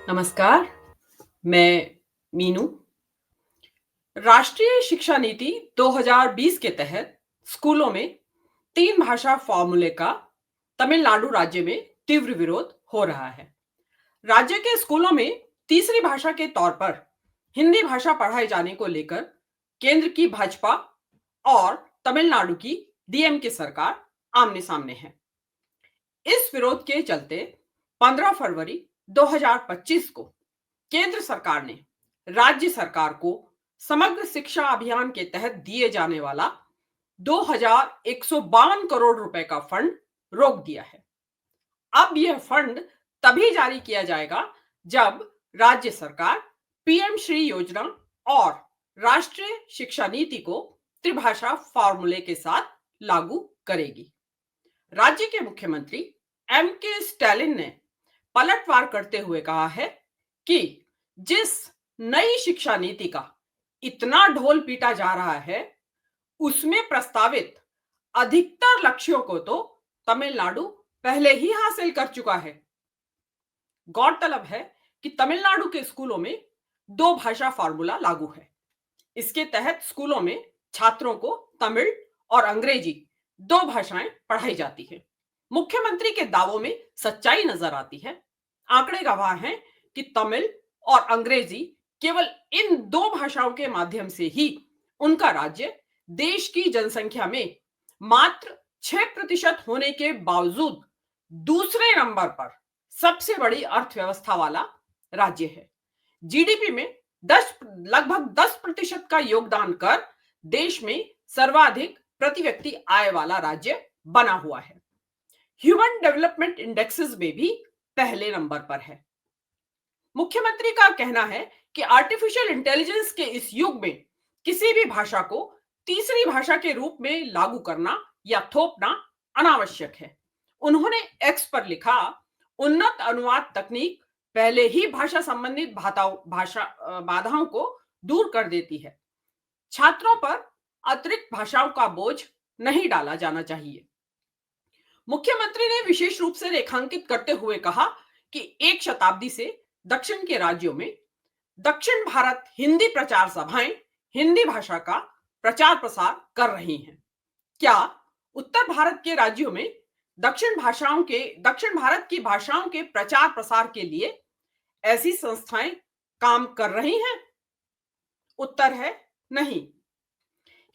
नमस्कार, मैं मीनू। राष्ट्रीय शिक्षा नीति 2020 के तहत स्कूलों में तीन भाषा फॉर्मूले का तमिलनाडु राज्य में तीव्र विरोध हो रहा है। राज्य के स्कूलों में तीसरी भाषा के तौर पर हिंदी भाषा पढ़ाए जाने को लेकर केंद्र की भाजपा और तमिलनाडु की डीएमके सरकार आमने सामने है। इस विरोध के चलते 15 फरवरी 2025 को केंद्र सरकार ने राज्य सरकार को समग्र शिक्षा अभियान के तहत दिए जाने वाला 2152 करोड़ रुपए का फंड रोक दिया है। अब यह फंड तभी जारी किया जाएगा जब राज्य सरकार पीएम श्री योजना और राष्ट्रीय शिक्षा नीति को त्रिभाषा फॉर्मूले के साथ लागू करेगी। राज्य के मुख्यमंत्री एम के स्टालिन ने पलटवार करते हुए कहा है कि जिस नई शिक्षा नीति का इतना ढोल पीटा जा रहा है उसमें प्रस्तावित अधिकतर लक्ष्यों को तो तमिलनाडु पहले ही हासिल कर चुका है। गौरतलब है कि तमिलनाडु के स्कूलों में दो भाषा फॉर्मूला लागू है। इसके तहत स्कूलों में छात्रों को तमिल और अंग्रेजी दो भाषाएं पढ़ाई जाती है। मुख्यमंत्री के दावों में सच्चाई नजर आती है। आंकड़े गवाह हैं कि तमिल और अंग्रेजी केवल इन दो भाषाओं के माध्यम से ही उनका राज्य देश की जनसंख्या में मात्र 6% होने के बावजूद दूसरे नंबर पर सबसे बड़ी अर्थव्यवस्था वाला राज्य है। जीडीपी में लगभग 10% का योगदान कर देश में सर्वाधिक प्रति व्यक्ति आय वाला राज्य बना हुआ है। ह्यूमन डेवलपमेंट इंडेक्सेस में भी पहले नंबर पर है। मुख्यमंत्री का कहना है कि आर्टिफिशियल इंटेलिजेंस के इस युग में किसी भी भाषा को तीसरी भाषा के रूप में लागू करना या थोपना अनावश्यक है। उन्होंने एक्स पर लिखा, उन्नत अनुवाद तकनीक पहले ही भाषा संबंधित बाधाओं को दूर कर देती है। छात्रों पर अतिरिक्त भाषाओं का बोझ नहीं डाला जाना चाहिए। मुख्यमंत्री ने विशेष रूप से रेखांकित करते हुए कहा कि एक शताब्दी से दक्षिण के राज्यों में दक्षिण भारत हिंदी प्रचार सभाएं हिंदी भाषा का प्रचार प्रसार कर रही हैं। क्या उत्तर भारत के राज्यों में दक्षिण भारत की भाषाओं के प्रचार प्रसार के लिए ऐसी संस्थाएं काम कर रही हैं? उत्तर है नहीं।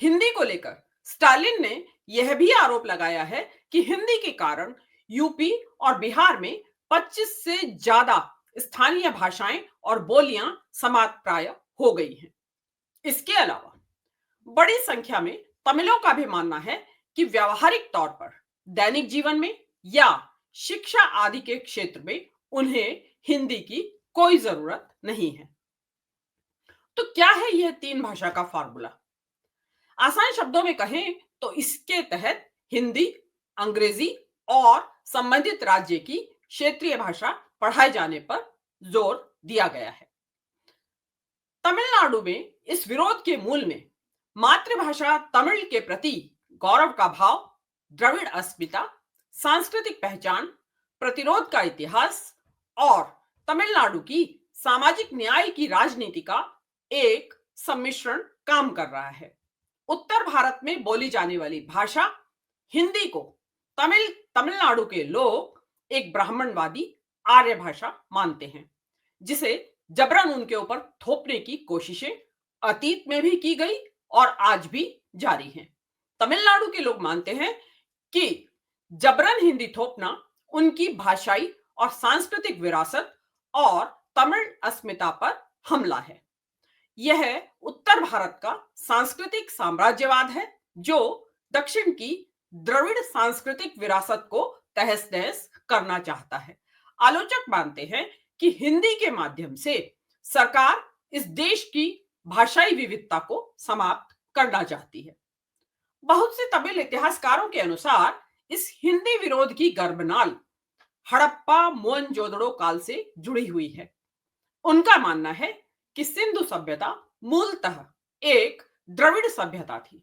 हिंदी को लेकर स्टालिन ने यह भी आरोप लगाया है कि हिंदी के कारण यूपी और बिहार में 25 से ज्यादा स्थानीय भाषाएं और बोलियां समाप्तप्राय हो गई हैं। इसके अलावा बड़ी संख्या में तमिलों का भी मानना है कि व्यावहारिक तौर पर दैनिक जीवन में या शिक्षा आदि के क्षेत्र में उन्हें हिंदी की कोई जरूरत नहीं है। तो क्या है यह तीन भाषा का फॉर्मूला? आसान शब्दों में कहें तो इसके तहत हिंदी, अंग्रेजी और संबंधित राज्य की क्षेत्रीय भाषा पढ़ाए जाने पर जोर दिया गया है। तमिलनाडु में इस विरोध के मूल में मातृभाषा तमिल के प्रति गौरव का भाव, द्रविड़ अस्मिता, सांस्कृतिक पहचान, प्रतिरोध का इतिहास और तमिलनाडु की सामाजिक न्याय की राजनीति का एक सम्मिश्रण काम कर रहा है। उत्तर भारत में बोली जाने वाली भाषा हिंदी को तमिलनाडु के लोग एक ब्राह्मणवादी आर्य भाषा मानते हैं, जिसे जबरन उनके ऊपर थोपने की कोशिशें अतीत में भी की गई और आज भी जारी हैं। तमिलनाडु के लोग मानते हैं कि जबरन हिंदी थोपना उनकी भाषाई और सांस्कृतिक विरासत और तमिल अस्मिता पर हमला है। यह उत्तर भारत का सांस्कृतिक साम्राज्यवाद है जो दक्षिण की द्रविड़ सांस्कृतिक विरासत को तहस नहस करना चाहता है। आलोचक मानते हैं कि हिंदी के माध्यम से सरकार इस देश की भाषाई विविधता को समाप्त करना चाहती है। बहुत से तमिल इतिहासकारों के अनुसार इस हिंदी विरोध की गर्भनाल हड़प्पा मोहनजोदड़ो काल से जुड़ी हुई है। उनका मानना है कि सिंधु सभ्यता मूलतः एक द्रविड़ सभ्यता थी।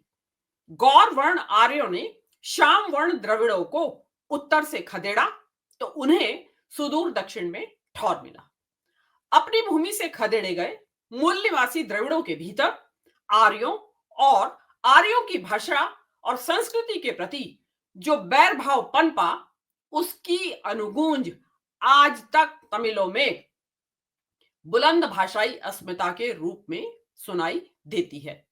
गौर वर्ण आर्यों ने श्याम वर्ण द्रविड़ों को उत्तर से खदेड़ा तो उन्हें सुदूर दक्षिण में ठौर मिला। अपनी भूमि से खदेड़े गए मूल द्रविड़ों के भीतर आर्यों और आर्यों की भाषा और संस्कृति के प्रति जो बैर भाव पनपा, उसकी अनुगूंज आज तक तमिलों में बुलंद भाषाई अस्मिता के रूप में सुनाई देती है।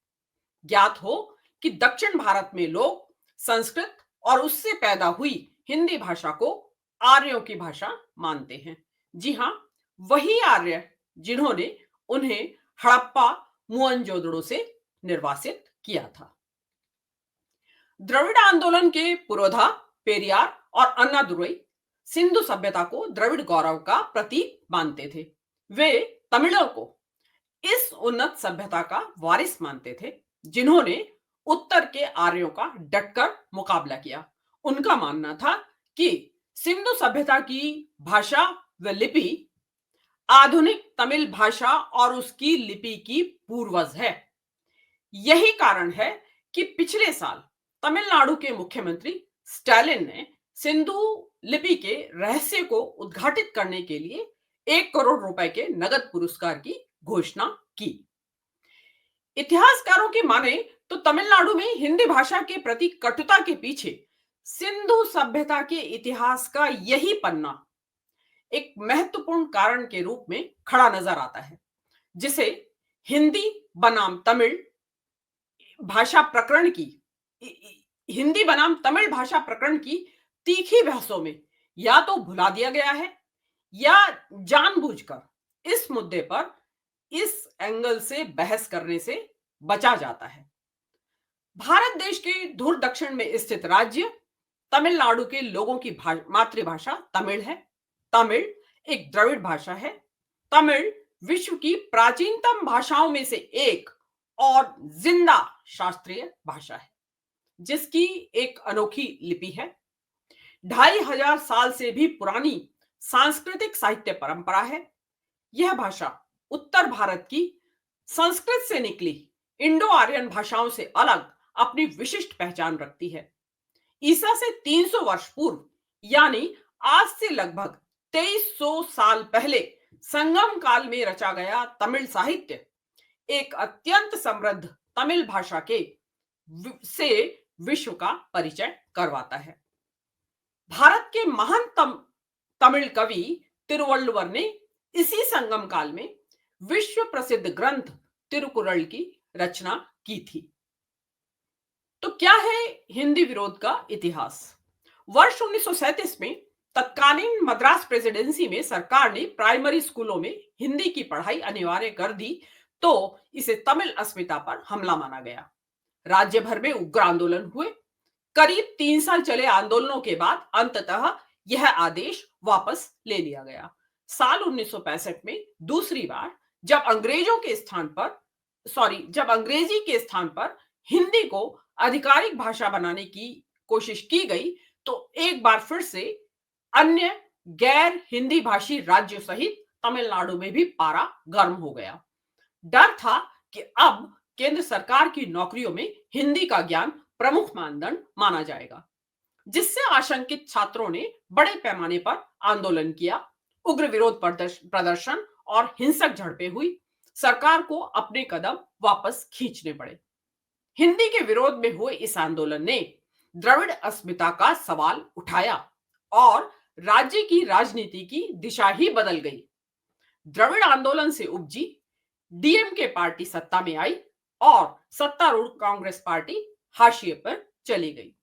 ज्ञात हो कि दक्षिण भारत में लोग संस्कृत और उससे पैदा हुई हिंदी भाषा को आर्यों की भाषा मानते हैं। जी हां, वही आर्य जिन्होंने उन्हें हड़प्पा मोहनजोदड़ो से निर्वासित किया था। द्रविड़ आंदोलन के पुरोधा पेरियार और अन्नादुरई सिंधु सभ्यता को द्रविड़ गौरव का प्रतीक मानते थे। वे तमिलों को इस उन्नत सभ्यता का वारिस मानते थे जिन्होंने उत्तर के आर्यों का डटकर मुकाबला किया। उनका मानना था कि सिंधु सभ्यता की भाषा व लिपि आधुनिक तमिल भाषा और उसकी लिपि की पूर्वज है। यही कारण है कि पिछले साल तमिलनाडु के मुख्यमंत्री स्टालिन ने सिंधु लिपि के रहस्य को उद्घाटित करने के लिए 1 करोड़ रुपए के नगद पुरस्कार की घोषणा की। इतिहासकारों की माने तो तमिलनाडु में हिंदी भाषा के प्रति कटुता के पीछे सिंधु सभ्यता के इतिहास का यही पन्ना एक महत्वपूर्ण कारण के रूप में खड़ा नजर आता है, जिसे हिंदी बनाम तमिल भाषा प्रकरण की हिंदी बनाम तमिल भाषा प्रकरण की तीखी बहसों में या तो भुला दिया गया है या जानबूझकर इस मुद्दे पर इस एंगल से बहस करने से बचा जाता है। भारत देश के धुर दक्षिण में स्थित राज्य तमिलनाडु के लोगों की मातृभाषा तमिल है। तमिल एक द्रविड़ भाषा है। तमिल विश्व की प्राचीनतम भाषाओं में से एक और जिंदा शास्त्रीय भाषा है, जिसकी एक अनोखी लिपि है। 2500 साल से भी पुरानी सांस्कृतिक साहित्य परंपरा है। यह भाषा उत्तर भारत की संस्कृत से निकली इंडो आर्यन भाषाओं से अलग अपनी विशिष्ट पहचान रखती है। ईसा से 300 वर्ष पूर्व यानी आज से लगभग 2300 साल पहले संगम काल में रचा गया तमिल साहित्य एक अत्यंत समृद्ध तमिल भाषा के से विश्व का परिचय करवाता है। भारत के महान तमिल कवि तिरुवल्लुवर ने इसी संगम काल में विश्व प्रसिद्ध ग्रंथ तिरुकुरल की रचना की थी। तो क्या है हिंदी विरोध का इतिहास? वर्ष 1937 में तत्कालीन मद्रास प्रेसिडेंसी में सरकार ने प्राइमरी स्कूलों में हिंदी की पढ़ाई अनिवार्य कर दी, तो इसे तमिल अस्मिता पर हमला माना गया। राज्य भर में उग्र आंदोलन हुए। करीब 3 साल चले आंदोलनों के बाद अंततः यह आदेश वापस ले लिया गया। साल 1965 में दूसरी बार जब अंग्रेजी के स्थान पर हिंदी को आधिकारिक भाषा बनाने की कोशिश की गई, तो एक बार फिर से अन्य गैर हिंदी भाषी राज्यों सहित तमिलनाडु में भी पारा गर्म हो गया। डर था कि अब केंद्र सरकार की नौकरियों में हिंदी का ज्ञान प्रमुख मानदंड माना जाएगा, जिससे आशंकित छात्रों ने बड़े पैमाने पर आंदोलन किया। उग्र विरोध प्रदर्शन और हिंसक झड़पें हुई। सरकार को अपने कदम वापस खींचने पड़े। हिंदी के विरोध में हुए इस आंदोलन ने द्रविड़ अस्मिता का सवाल उठाया और राज्य की राजनीति की दिशा ही बदल गई। द्रविड़ आंदोलन से उपजी डीएमके पार्टी सत्ता में आई और सत्तारूढ़ कांग्रेस पार्टी हाशिए पर चली गई।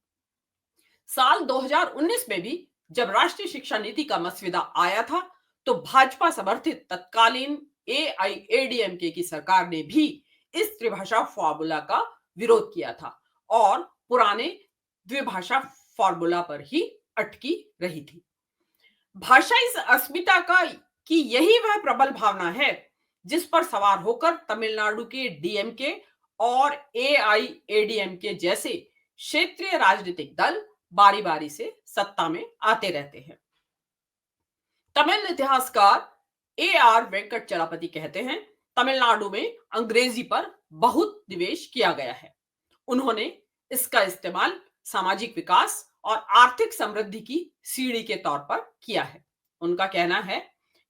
साल 2019 में भी जब राष्ट्रीय शिक्षा नीति का मसविदा आया था, तो भाजपा समर्थित तत्कालीन एआईएडीएमके की सरकार ने भी इस त्रिभाषा फॉर्मूला का विरोध किया था और पुराने द्विभाषा फॉर्मूला पर ही अटकी रही थी। भाषाई अस्मिता की यही वह प्रबल भावना है जिस पर सवार होकर तमिलनाडु के डीएमके और एआईएडीएमके जैसे क्षेत्रीय राजनीतिक दल बारी बारी से सत्ता में आते रहते हैं। तमिल इतिहासकार AR वेंकटचलपति कहते हैं, तमिलनाडु में अंग्रेजी पर बहुत निवेश किया गया है। उन्होंने इसका इस्तेमाल सामाजिक विकास और आर्थिक समृद्धि की सीढ़ी के तौर पर किया है। उनका कहना है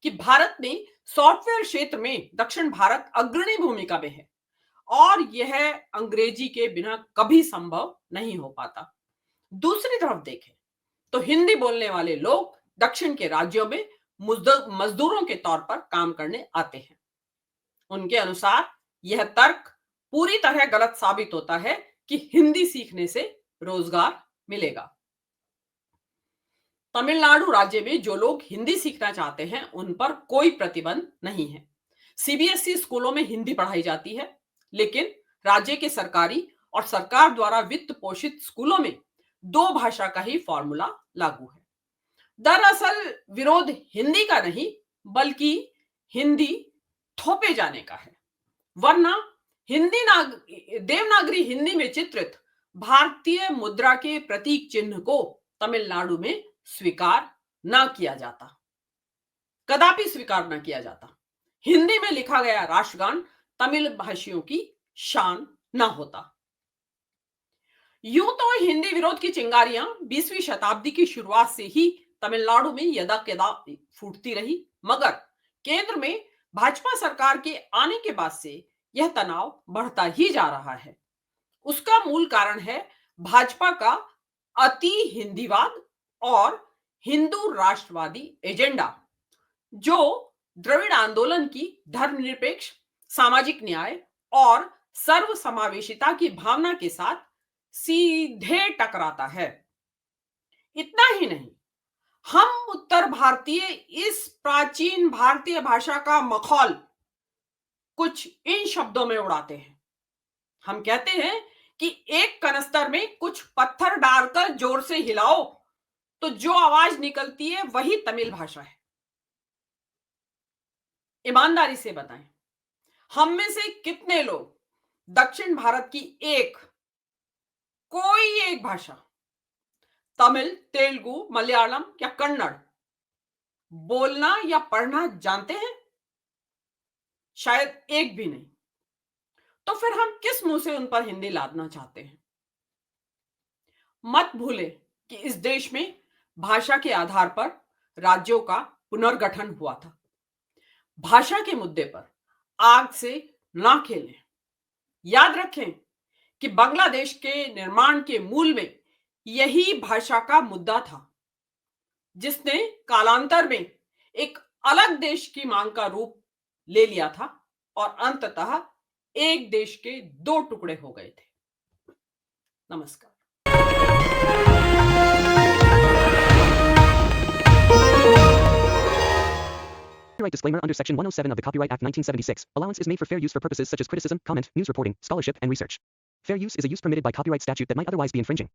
कि भारत में सॉफ्टवेयर क्षेत्र में दक्षिण भारत अग्रणी भूमिका में है और यह अंग्रेजी के बिना कभी संभव नहीं हो पाता। दूसरी तरफ देखें तो हिंदी बोलने वाले लोग दक्षिण के राज्यों में मजदूरों के तौर पर काम करने आते हैं। उनके अनुसार यह तर्क पूरी तरह गलत साबित होता है कि हिंदी सीखने से रोजगार मिलेगा। तमिलनाडु राज्य में जो लोग हिंदी सीखना चाहते हैं उन पर कोई प्रतिबंध नहीं है। सीबीएसई स्कूलों में हिंदी पढ़ाई जाती है, लेकिन राज्य के सरकारी और सरकार द्वारा वित्त पोषित स्कूलों में दो भाषा का ही फॉर्मूला लागू है। दरअसल विरोध हिंदी का नहीं बल्कि हिंदी थोपे जाने का है, वरना देवनागरी हिंदी में चित्रित भारतीय मुद्रा के प्रतीक चिन्ह को तमिलनाडु में स्वीकार ना किया जाता, कदापि स्वीकार ना किया जाता। हिंदी में लिखा गया राष्ट्रगान तमिल भाषियों की शान ना होता। यूं तो हिंदी विरोध की चिंगारियां 20वीं शताब्दी की शुरुआत से ही तमिलनाडु में यदा कदा फूटती रही, मगर केंद्र में भाजपा सरकार के आने के बाद से यह तनाव बढ़ता ही जा रहा है। उसका मूल कारण है भाजपा का अति हिंदीवाद और हिंदू राष्ट्रवादी एजेंडा, जो द्रविड़ आंदोलन की धर्मनिरपेक्ष, सामाजिक न्याय और सर्वसमावेशिता की भावना के साथ सीधे टकराता है। इतना ही नहीं, हम उत्तर भारतीय इस प्राचीन भारतीय भाषा का मखौल कुछ इन शब्दों में उड़ाते हैं। हम कहते हैं कि एक कनस्तर में कुछ पत्थर डालकर जोर से हिलाओ तो जो आवाज निकलती है वही तमिल भाषा है। ईमानदारी से बताएं, हम में से कितने लोग दक्षिण भारत की कोई एक भाषा, तमिल, तेलुगु, मलयालम या कन्नड़ बोलना या पढ़ना जानते हैं? शायद एक भी नहीं। तो फिर हम किस मुंह से उन पर हिंदी लादना चाहते हैं? मत भूलें कि इस देश में भाषा के आधार पर राज्यों का पुनर्गठन हुआ था। भाषा के मुद्दे पर आग से ना खेलें। याद रखें कि बांग्लादेश के निर्माण के मूल में यही भाषा का मुद्दा था, जिसने कालांतर में एक अलग देश की मांग का रूप ले लिया था और अंततः एक देश के दो टुकड़े हो गए थे। नमस्कार। Copyright disclaimer under Section 107 of the Copyright Act 1976. Allowance is made for fair use for purposes such as criticism, comment, news reporting, scholarship, and research. Fair use is a use permitted by copyright statute that might otherwise be infringing.